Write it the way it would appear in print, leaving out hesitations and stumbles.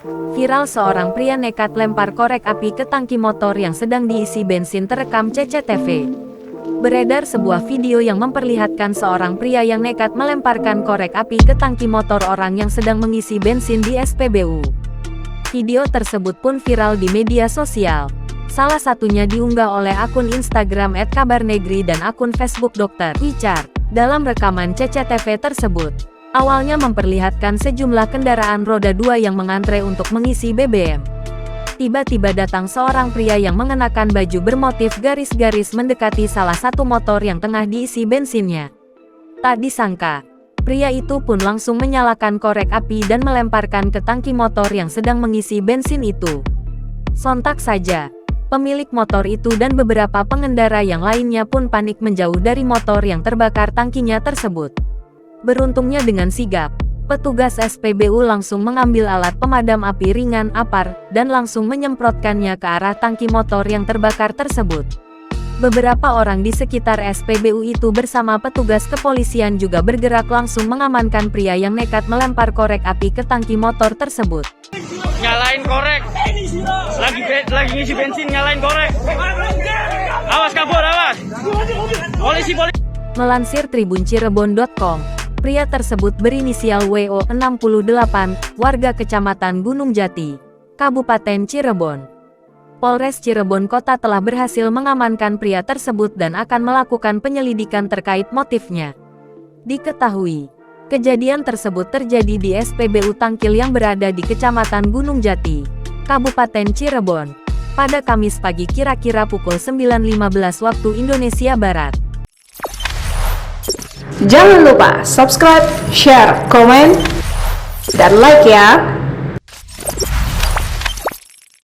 Viral seorang pria nekat lempar korek api ke tangki motor yang sedang diisi bensin terekam CCTV. Beredar sebuah video yang memperlihatkan seorang pria yang nekat melemparkan korek api ke tangki motor orang yang sedang mengisi bensin di SPBU. Video tersebut pun viral di media sosial. Salah satunya diunggah oleh akun Instagram @kabarnegri dan akun Facebook Dr. Richard. Dalam rekaman CCTV tersebut, awalnya memperlihatkan sejumlah kendaraan roda 2 yang mengantre untuk mengisi BBM. Tiba-tiba datang seorang pria yang mengenakan baju bermotif garis-garis mendekati salah satu motor yang tengah diisi bensinnya. Tak disangka, pria itu pun langsung menyalakan korek api dan melemparkan ke tangki motor yang sedang mengisi bensin itu. Sontak saja, pemilik motor itu dan beberapa pengendara yang lainnya pun panik menjauh dari motor yang terbakar tangkinya tersebut. Beruntungnya dengan sigap, petugas SPBU langsung mengambil alat pemadam api ringan APAR dan langsung menyemprotkannya ke arah tangki motor yang terbakar tersebut. Beberapa orang di sekitar SPBU itu bersama petugas kepolisian juga bergerak langsung mengamankan pria yang nekat melempar korek api ke tangki motor tersebut. Nyalain korek, lagi ngisi bensin, nyalain korek. Awas kabur, awas. Polisi. Melansir tribuncirebon.com, pria tersebut berinisial WO 68, warga Kecamatan Gunung Jati, Kabupaten Cirebon. Polres Cirebon Kota telah berhasil mengamankan pria tersebut dan akan melakukan penyelidikan terkait motifnya. Diketahui, kejadian tersebut terjadi di SPBU Tangkil yang berada di Kecamatan Gunung Jati, Kabupaten Cirebon, pada Kamis pagi kira-kira pukul 9.15 waktu Indonesia Barat. Jangan lupa subscribe, share, komen, dan like ya!